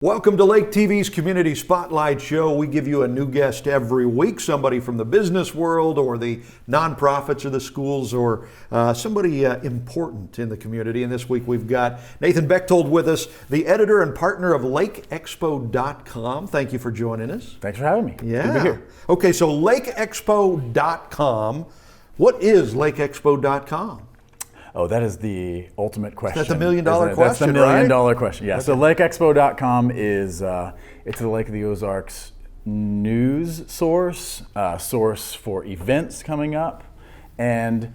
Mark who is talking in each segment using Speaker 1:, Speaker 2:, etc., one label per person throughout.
Speaker 1: Welcome to Lake TV's Community Spotlight Show. We give you a new guest every week, somebody from the business world or the nonprofits or the schools or somebody important in the community. And this week we've got Nathan Bechtold with us, the editor and partner of LakeExpo.com. Thank you for joining us.
Speaker 2: Thanks for having me.
Speaker 1: Yeah.
Speaker 2: Good to be here.
Speaker 1: Okay, so LakeExpo.com. What is LakeExpo.com?
Speaker 2: Oh, that is the ultimate question.
Speaker 1: That's the $1,000,000 question,
Speaker 2: That's the $1,000,000
Speaker 1: right?
Speaker 2: question, yeah.
Speaker 1: Okay.
Speaker 2: So LakeExpo.com is, it's the Lake of the Ozarks news source, source for events coming up, and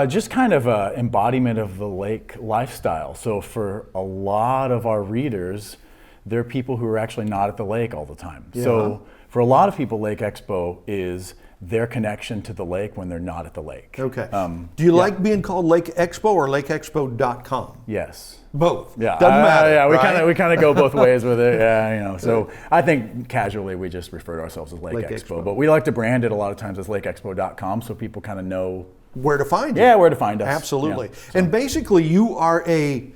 Speaker 2: just kind of an embodiment of the lake lifestyle. So for a lot of our readers, they're people who are actually not at the lake all the time.
Speaker 1: Yeah.
Speaker 2: So for a lot of people, Lake Expo is their connection to the lake when they're not at the lake.
Speaker 1: Okay. Do you like being called Lake Expo or LakeExpo.com?
Speaker 2: Yes.
Speaker 1: Both.
Speaker 2: Yeah.
Speaker 1: Doesn't matter.
Speaker 2: Yeah,
Speaker 1: right?
Speaker 2: we kind of go both ways with it. Yeah, you know. So I think casually we just refer to ourselves as Lake Expo, but we like to brand it a lot of times as LakeExpo.com so people kind of know
Speaker 1: where to find you.
Speaker 2: Yeah, where to find us.
Speaker 1: Absolutely.
Speaker 2: Yeah, so.
Speaker 1: And basically you are a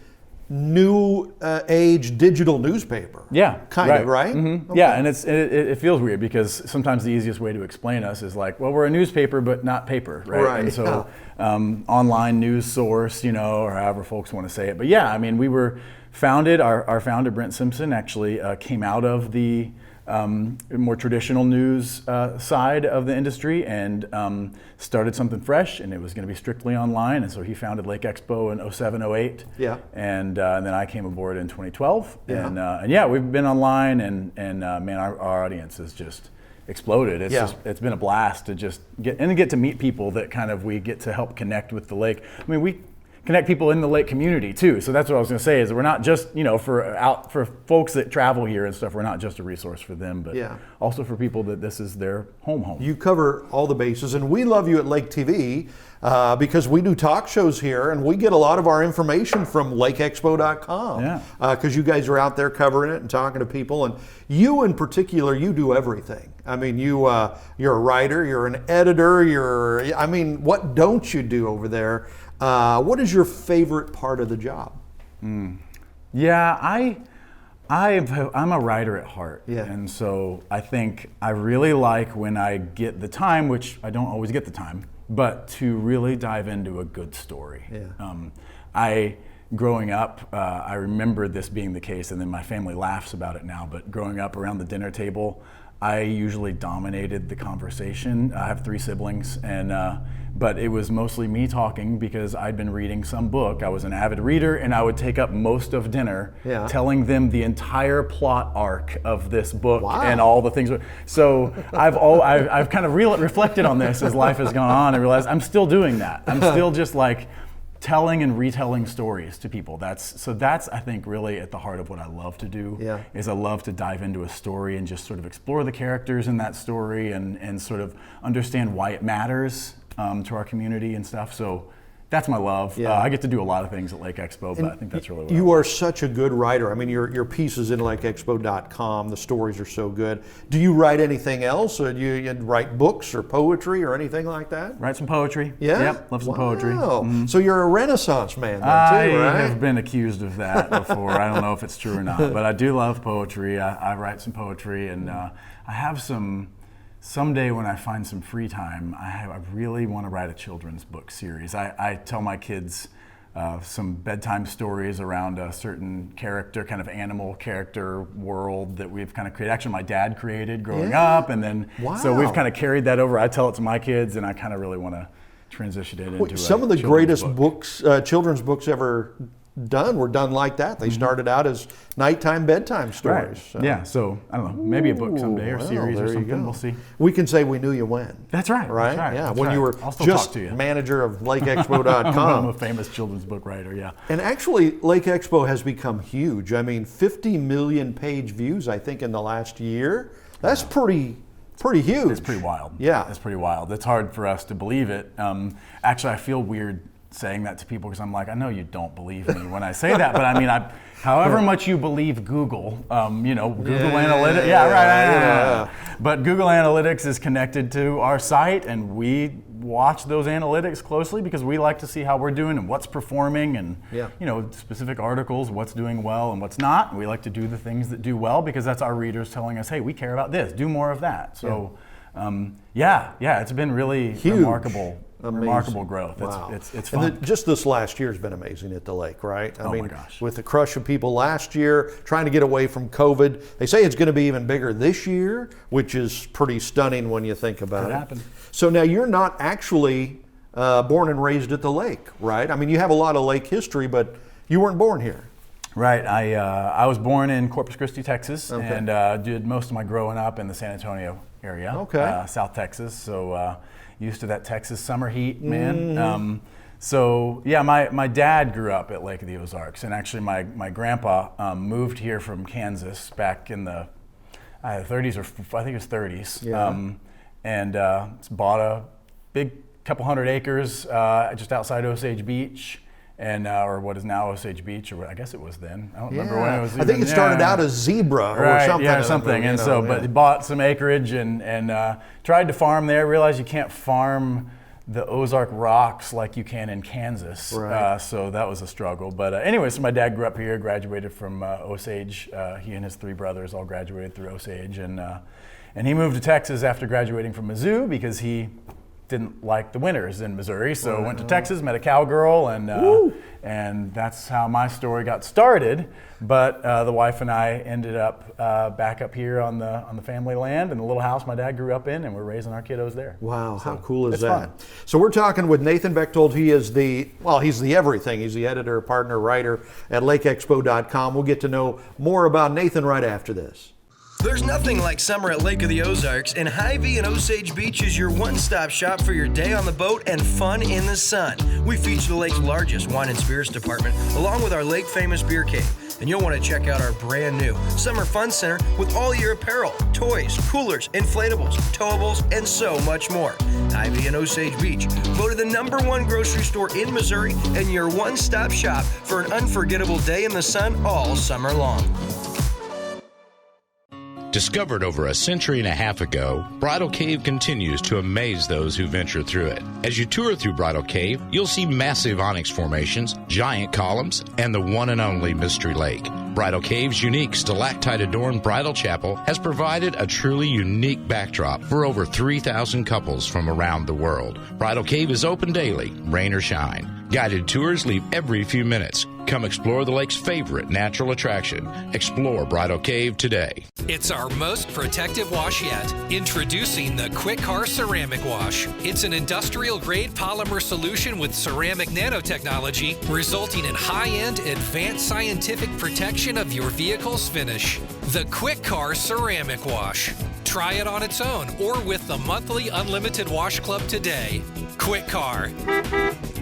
Speaker 1: new age digital newspaper.
Speaker 2: Yeah,
Speaker 1: kind of, right?
Speaker 2: Mm-hmm.
Speaker 1: Okay.
Speaker 2: Yeah, and it feels weird because sometimes the easiest way to explain us is like, well, we're a newspaper but not paper, right?
Speaker 1: Right.
Speaker 2: And so online news source, you know, or however folks want to say it. But yeah, I mean, we were founded. Our founder Brent Simpson actually came out of the more traditional news side of the industry and started something fresh, and it was going to be strictly online, and so he founded Lake Expo in 07, 08.
Speaker 1: Yeah.
Speaker 2: And then I came aboard in 2012.
Speaker 1: Yeah.
Speaker 2: And yeah, we've been online, and man, our audience has just exploded. It's been a blast to just get to meet people that kind of we get to help connect with the lake. I mean, we connect people in the lake community too. So that's what I was going to say is that we're not just, you know, for folks that travel here and stuff, we're not just a resource for them, but also for people that this is their home. You
Speaker 1: cover all the bases, and we love you at Lake TV because we do talk shows here and we get a lot of our information from LakeExpo.com.
Speaker 2: Yeah.
Speaker 1: Because you guys are out there covering it and talking to people, and you in particular, you do everything. I mean, you're a writer, you're an editor, what don't you do over there? What is your favorite part of the job?
Speaker 2: Yeah, I'm a writer at heart.
Speaker 1: Yeah.
Speaker 2: And so I think I really like when I get the time, which I don't always get the time, but to really dive into a good story.
Speaker 1: Yeah.
Speaker 2: Growing up, I remember this being the case, and then my family laughs about it now, but growing up around the dinner table, I usually dominated the conversation. I have 3 siblings, but it was mostly me talking because I'd been reading some book. I was an avid reader, and I would take up most of dinner telling them the entire plot arc of this book and all the things. So I've kind of reflected on this as life has gone on and realized I'm still doing that. I'm still just like telling and retelling stories to people. That's I think really at the heart of what I love to do. Is I love to dive into a story and just sort of explore the characters in that story and sort of understand why it matters to our community and stuff. So that's my love. I get to do a lot of things at Lake Expo, but I think that's really what
Speaker 1: you are such a good writer. I mean, your pieces in LakeExpo.com, the stories are so good. Do you write anything else? Or do you write books or poetry or anything like that?
Speaker 2: Write some poetry.
Speaker 1: Yeah?
Speaker 2: Yep, love some poetry.
Speaker 1: Mm-hmm. So you're a Renaissance man then too, right?
Speaker 2: I have been accused of that before. I don't know if it's true or not, but I do love poetry. I write some poetry, and I have someday when I find some free time, I really want to write a children's book series. I tell my kids some bedtime stories around a certain character, kind of animal character world that we've kind of created. Actually, my dad created growing up, and then so we've kind of carried that over. I tell it to my kids, and I kind of really want to transition it into
Speaker 1: some of the greatest books, children's books ever done were done like that. They started out as nighttime bedtime stories.
Speaker 2: Right. So I don't know, maybe a book someday or series or something. We'll see.
Speaker 1: We can say we knew you when.
Speaker 2: That's right.
Speaker 1: Right?
Speaker 2: That's right.
Speaker 1: Yeah.
Speaker 2: That's
Speaker 1: when
Speaker 2: right.
Speaker 1: you were just manager of LakeExpo.com.
Speaker 2: I'm a famous children's book writer. Yeah.
Speaker 1: And actually, Lake Expo has become huge. I mean, 50 million page views, I think, in the last year. That's pretty huge.
Speaker 2: It's pretty wild.
Speaker 1: Yeah.
Speaker 2: It's pretty wild. It's hard for us to believe it. Actually, I feel weird saying that to people because I'm like, I know you don't believe me when I say that, but I mean, however much you believe Google, Google Analytics, right. But Google Analytics is connected to our site, and we watch those analytics closely because we like to see how we're doing and what's performing, and specific articles, what's doing well and what's not. And we like to do the things that do well because that's our readers telling us, hey, we care about this, do more of that. So it's been really
Speaker 1: huge.
Speaker 2: Remarkable growth.
Speaker 1: Wow.
Speaker 2: It's fun.
Speaker 1: And just this last year has been amazing at the lake, right? I mean,
Speaker 2: my gosh.
Speaker 1: With the crush of people last year, trying to get away from COVID. They say it's going to be even bigger this year, which is pretty stunning when you think about
Speaker 2: Could
Speaker 1: it.
Speaker 2: happen.
Speaker 1: So now you're not actually born and raised at the lake, right? I mean, you have a lot of lake history, but you weren't born here.
Speaker 2: Right. I was born in Corpus Christi, Texas, and did most of my growing up in the San Antonio area, South Texas. So used to that Texas summer heat, man. My dad grew up at Lake of the Ozarks, and actually my grandpa moved here from Kansas back in the 30s, or I think it was 30s, and bought a big couple hundred acres just outside Osage Beach. And or what is now Osage Beach, or I guess it was then. I don't remember when it was.
Speaker 1: I think it started out as Zebra or something.
Speaker 2: Yeah, something. But he bought some acreage and tried to farm there. Realized you can't farm the Ozark rocks like you can in Kansas.
Speaker 1: Right.
Speaker 2: So that was a struggle. But anyway, so my dad grew up here, graduated from Osage. He and his three brothers all graduated through Osage, and he moved to Texas after graduating from Mizzou because he didn't like the winters in Missouri, so went to Texas, met a cowgirl, and that's how my story got started. But the wife and I ended up back up here on the family land in the little house my dad grew up in, and we're raising our kiddos there.
Speaker 1: Wow, how cool is
Speaker 2: it's
Speaker 1: that?
Speaker 2: fun.
Speaker 1: So we're talking with Nathan Bechtold. He is he's the everything. He's the editor, partner, writer at LakeExpo.com. We'll get to know more about Nathan right after this.
Speaker 3: There's nothing like summer at Lake of the Ozarks, and Hy-Vee and Osage Beach is your one-stop shop for your day on the boat and fun in the sun. We feature the lake's largest wine and spirits department, along with our lake-famous beer cave. And you'll want to check out our brand new Summer Fun Center with all your apparel, toys, coolers, inflatables, towables, and so much more. Hy-Vee and Osage Beach, voted the #1 grocery store in Missouri and your one-stop shop for an unforgettable day in the sun all summer long.
Speaker 4: Discovered over a century and a half ago, Bridal Cave continues to amaze those who venture through it. As you tour through Bridal Cave, you'll see massive onyx formations, giant columns, and the one and only Mystery Lake. Bridal Cave's unique stalactite-adorned bridal chapel has provided a truly unique backdrop for over 3,000 couples from around the world. Bridal Cave is open daily, rain or shine. Guided tours leave every few minutes. Come explore the lake's favorite natural attraction. Explore Bridal Cave today.
Speaker 5: It's our most protective wash yet. Introducing the Quick Car Ceramic Wash. It's an industrial-grade polymer solution with ceramic nanotechnology, resulting in high-end, advanced scientific protection of your vehicle's finish. The Quick Car Ceramic Wash. Try it on its own or with the monthly Unlimited Wash Club today. Quick Car.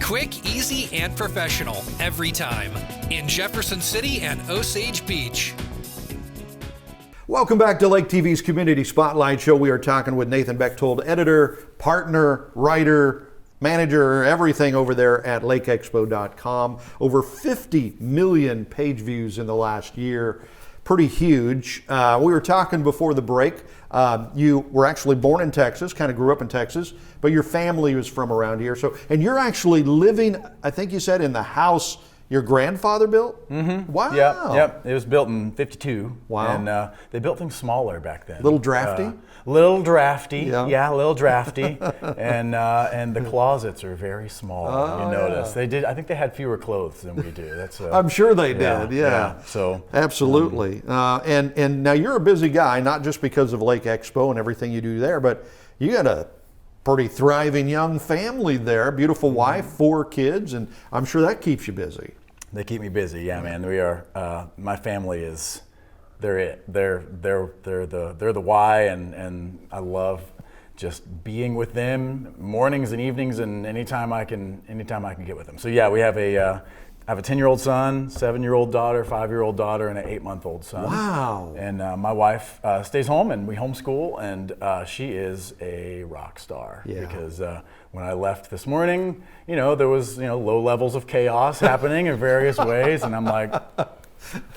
Speaker 5: Quick, easy, and professional every time. In Jefferson City and Osage Beach.
Speaker 1: Welcome back to Lake TV's Community Spotlight Show. We are talking with Nathan Bechtold, editor, partner, writer, manager, everything over there at LakeExpo.com. Over 50 million page views in the last year. Pretty huge. We were talking before the break. You were actually born in Texas, kind of grew up in Texas, but your family was from around here. And you're actually living, I think you said, in the house your grandfather built? Mm-hmm. Wow.
Speaker 2: Yep. It was built in 52.
Speaker 1: Wow.
Speaker 2: And they built things smaller back then.
Speaker 1: Little drafty?
Speaker 2: Little drafty.
Speaker 1: Yeah.
Speaker 2: A little drafty. and the closets are very small. You notice. They did. I think they had fewer clothes than we do. That's.
Speaker 1: I'm sure they did. Yeah.
Speaker 2: So
Speaker 1: absolutely. And now you're a busy guy, not just because of Lake Expo and everything you do there, but you got a pretty thriving young family there. Beautiful wife, 4 kids, and I'm sure that keeps you busy.
Speaker 2: They keep me busy. Yeah, man. We are. My family is. They're it. They're the why, and I love just being with them mornings and evenings, and anytime I can get with them. So yeah, we have I have a 10-year-old son, 7-year-old daughter, 5-year-old daughter, and an 8-month-old son.
Speaker 1: Wow.
Speaker 2: And my wife stays home, and we homeschool, and she is a rock star.
Speaker 1: Yeah.
Speaker 2: Because when I left this morning, there was low levels of chaos happening in various ways, and I'm like,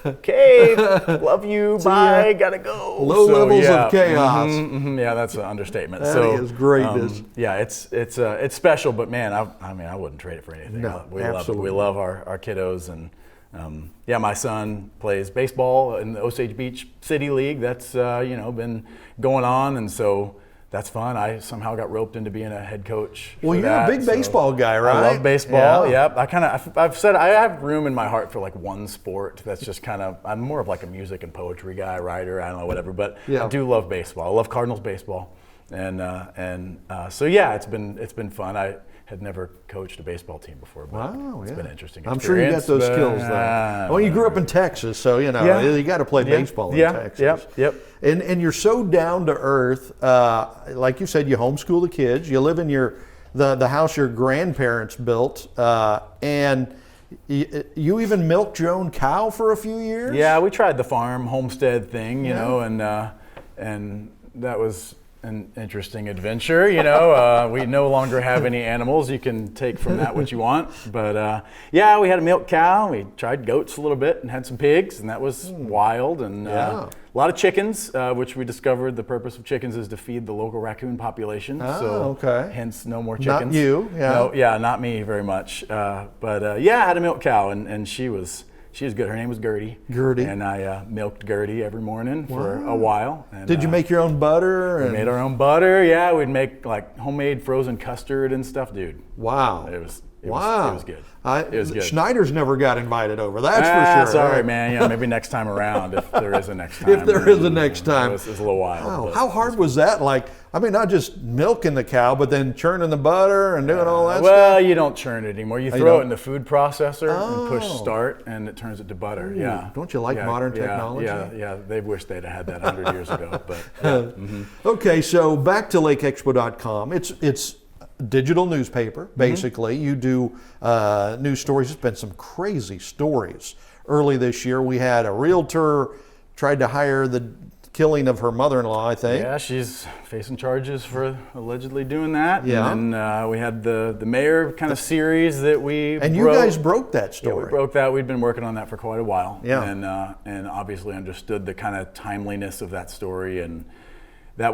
Speaker 2: Okay, love you, bye, gotta go.
Speaker 1: Low levels of chaos.
Speaker 2: Yeah, that's an understatement.
Speaker 1: That
Speaker 2: so,
Speaker 1: is greatness.
Speaker 2: Yeah, it's special, but man, I wouldn't trade it for anything.
Speaker 1: No,
Speaker 2: we
Speaker 1: absolutely.
Speaker 2: love our kiddos, and yeah, my son plays baseball in the Osage Beach City League. That's been going on, and so that's fun. I somehow got roped into being a head coach.
Speaker 1: Well,
Speaker 2: for
Speaker 1: you're
Speaker 2: that,
Speaker 1: a big baseball guy, right?
Speaker 2: I love baseball.
Speaker 1: Yeah.
Speaker 2: Yep. I've said I have room in my heart for like one sport. That's just kind of, I'm more of like a music and poetry guy, writer. I don't know, whatever. But
Speaker 1: Yeah.
Speaker 2: I do love baseball. I love Cardinals baseball, and so yeah, it's been fun. I had never coached a baseball team before, but it's been an interesting
Speaker 1: I'm
Speaker 2: experience.
Speaker 1: sure you got those skills, though. Well, you grew up in Texas, so you got to play baseball in Texas.
Speaker 2: Yep.
Speaker 1: And you're so down to earth. Like you said, you homeschool the kids. You live in the house your grandparents built, and you even milked your own cow for a few years.
Speaker 2: Yeah, we tried the farm homestead thing, you know, and that was an interesting adventure. We no longer have any animals. You can take from that what you want. But yeah, we had a milk cow. We tried goats a little bit and had some pigs, and that was wild. And a lot of chickens, which we discovered the purpose of chickens is to feed the local raccoon population. Hence no more chickens.
Speaker 1: Not you. Yeah.
Speaker 2: No, not me very much. But I had a milk cow, and she was good. Her name was Gertie. And I milked Gertie every morning for a while. And,
Speaker 1: did you make your own butter?
Speaker 2: We made our own butter. Yeah, we'd make like homemade frozen custard and stuff, dude.
Speaker 1: Wow.
Speaker 2: It was good.
Speaker 1: It was good. Schneider's never got invited over. That's for sure.
Speaker 2: Sorry, man. Yeah, maybe next time around, if there is a next time.
Speaker 1: If there is a next time.
Speaker 2: It was a little wild.
Speaker 1: Wow. How hard was that? Like, I mean, not just milking the cow, but then churning the butter and doing all that stuff?
Speaker 2: Well, you don't churn it anymore. You throw it in the food processor and push start, and it turns it to butter.
Speaker 1: Ooh,
Speaker 2: yeah.
Speaker 1: Don't you like modern technology?
Speaker 2: Yeah. They wish they'd have had that 100 years ago. But
Speaker 1: Okay, so back to LakeExpo.com. It's digital newspaper, basically. You do news stories. There's been some crazy stories. Early this year, we had a realtor tried to hire the killing of her mother-in-law, I think.
Speaker 2: Yeah, she's facing charges for allegedly doing that.
Speaker 1: Yeah.
Speaker 2: And we had the mayor kind of series that we
Speaker 1: And
Speaker 2: broke.
Speaker 1: you guys broke that story.
Speaker 2: Yeah, we broke that. We'd been working on that for quite a while.
Speaker 1: Yeah.
Speaker 2: And obviously understood the kind of timeliness of that story. And that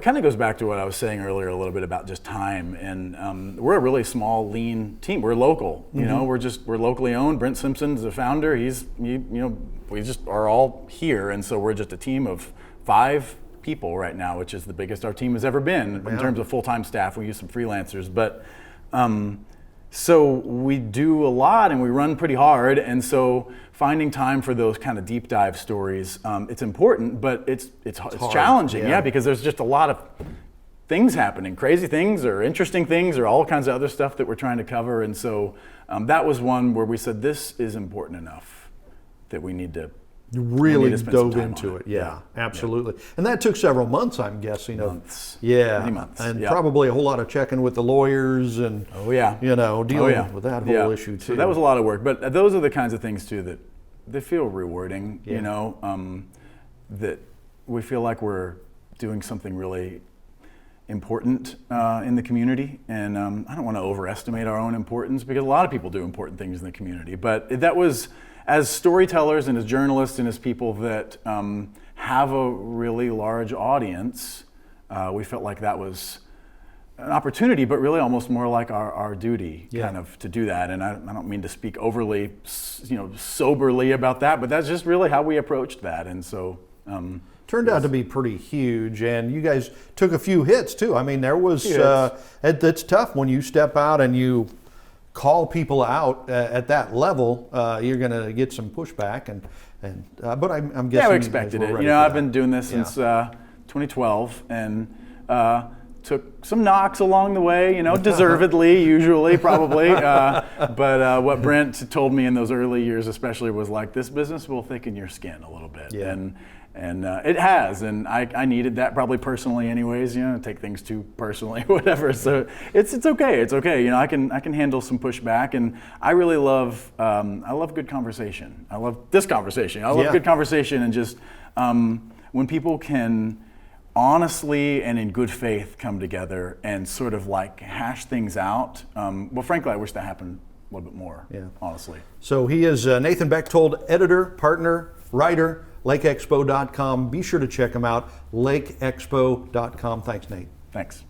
Speaker 2: kind of goes back to what I was saying earlier a little bit about just time. And we're a really small, lean team. We're local. You know, we're locally owned. Brent Simpson's the founder. We just are all here, and so we're just a team of 5 people right now, which is the biggest our team has ever been in terms of full-time staff. We use some freelancers, but so we do a lot and we run pretty hard, and so finding time for those kind of deep dive stories, it's important, but it's challenging, because there's just a lot of things happening, crazy things or interesting things or all kinds of other stuff that we're trying to cover, and so that was one where we said this is important enough that we need to
Speaker 1: really
Speaker 2: spend
Speaker 1: dove
Speaker 2: some time
Speaker 1: into
Speaker 2: on
Speaker 1: it. Yeah, absolutely. And that took several months, I'm guessing.
Speaker 2: Months.
Speaker 1: Many
Speaker 2: months.
Speaker 1: And probably a whole lot of checking with the lawyers and dealing with that whole issue too.
Speaker 2: So that was a lot of work, but those are the kinds of things too that they feel rewarding. That we feel like we're doing something really important in the community, and I don't want to overestimate our own importance because a lot of people do important things in the community, but that was, as storytellers and as journalists and as people that have a really large audience, we felt like that was an opportunity, but really almost more like our duty kind of to do that. And I don't mean to speak overly, soberly about that, but that's just really how we approached that. And so
Speaker 1: turned out to be pretty huge, and you guys took a few hits too. I mean, there was it's tough when you step out and you call people out at that level. You're going to get some pushback, but I'm guessing
Speaker 2: we expected it. I've been doing this since 2012, and took some knocks along the way. Deservedly, usually, probably. But what Brent told me in those early years, especially, was like, this business will thicken your skin a little bit, and it has, and I needed that probably personally, anyways. Take things too personally, whatever. So it's okay. It's okay. I can handle some pushback, and I really love good conversation. I love this conversation. I love good conversation, and just when people can honestly and in good faith come together and sort of like hash things out. Well, frankly, I wish that happened little bit more, honestly.
Speaker 1: So he is Nathan Bechtold, editor, partner, writer, lakeexpo.com. Be sure to check him out, lakeexpo.com. Thanks, Nate.
Speaker 2: Thanks.